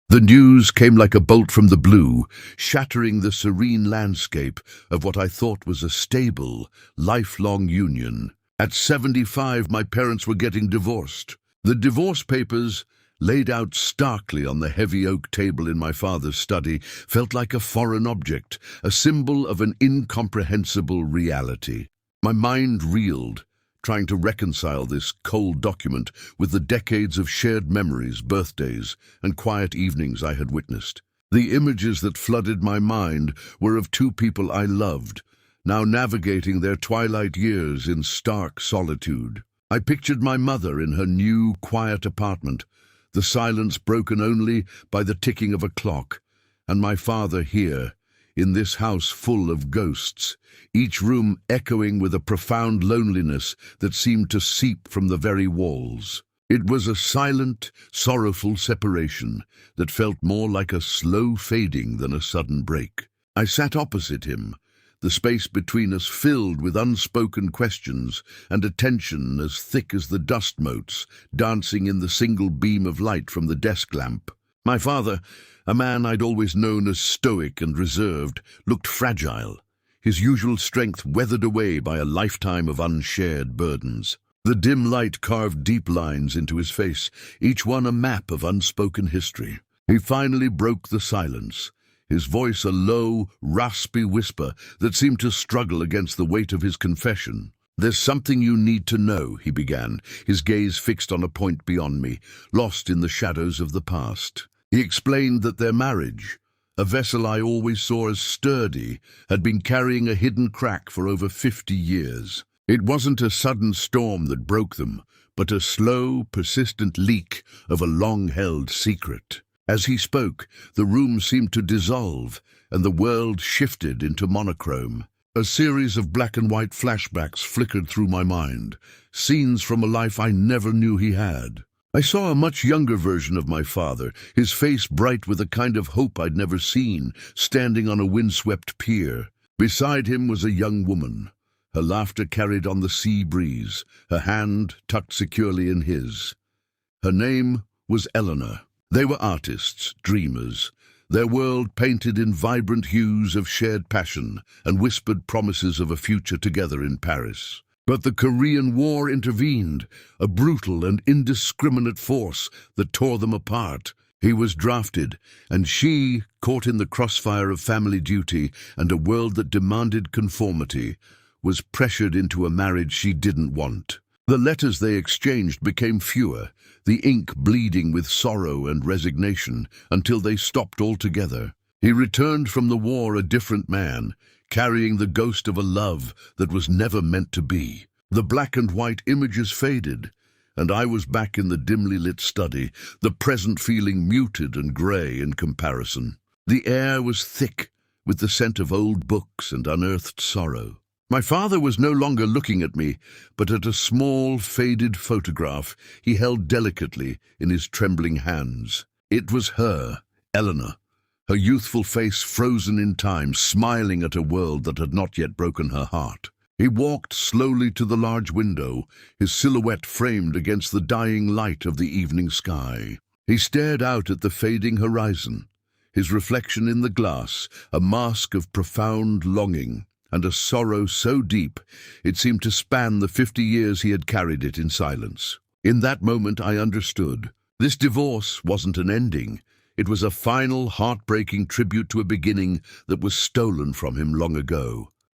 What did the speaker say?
The news came like a bolt from the blue, shattering the serene landscape of what I thought was a stable, lifelong union. At 75, my parents were getting divorced. The divorce papers, laid out starkly on the heavy oak table in my father's study, felt like a foreign object, a symbol of an incomprehensible reality. My mind reeled, trying to reconcile this cold document with the decades of shared memories, birthdays, and quiet evenings I had witnessed. The images that flooded my mind were of two people I loved, now navigating their twilight years in stark solitude. I pictured my mother in her new, quiet apartment, the silence broken only by the ticking of a clock, and my father here, in this house full of ghosts, each room echoing with a profound loneliness that seemed to seep from the very walls. It was a silent, sorrowful separation that felt more like a slow fading than a sudden break. I sat opposite him, the space between us filled with unspoken questions and a tension as thick as the dust motes dancing in the single beam of light from the desk lamp. My father, a man I'd always known as stoic and reserved, looked fragile, his usual strength weathered away by a lifetime of unshared burdens. The dim light carved deep lines into his face, each one a map of unspoken history. He finally broke the silence, his voice a low, raspy whisper that seemed to struggle against the weight of his confession. "There's something you need to know," he began, his gaze fixed on a point beyond me, lost in the shadows of the past. He explained that their marriage, a vessel I always saw as sturdy, had been carrying a hidden crack for over 50 years. It wasn't a sudden storm that broke them, but a slow, persistent leak of a long-held secret. As he spoke, the room seemed to dissolve, and the world shifted into monochrome. A series of black and white flashbacks flickered through my mind, scenes from a life I never knew he had. I saw a much younger version of my father, his face bright with a kind of hope I'd never seen, standing on a windswept pier. Beside him was a young woman, her laughter carried on the sea breeze, her hand tucked securely in his. Her name was Eleanor. They were artists, dreamers, their world painted in vibrant hues of shared passion and whispered promises of a future together in Paris. But the Korean War intervened, a brutal and indiscriminate force that tore them apart. He was drafted, and she, caught in the crossfire of family duty and a world that demanded conformity, was pressured into a marriage she didn't want. The letters they exchanged became fewer, the ink bleeding with sorrow and resignation, until they stopped altogether. He returned from the war a different man, carrying the ghost of a love that was never meant to be. The black and white images faded, and I was back in the dimly lit study, the present feeling muted and grey in comparison. The air was thick with the scent of old books and unearthed sorrow. My father was no longer looking at me, but at a small, faded photograph he held delicately in his trembling hands. It was her, Eleanor, her youthful face frozen in time, smiling at a world that had not yet broken her heart. He walked slowly to the large window, his silhouette framed against the dying light of the evening sky. He stared out at the fading horizon, his reflection in the glass, a mask of profound longing, and a sorrow so deep it seemed to span the 50 years he had carried it in silence. In that moment I understood. This divorce wasn't an ending. It was a final, heartbreaking tribute to a beginning that was stolen from him long ago.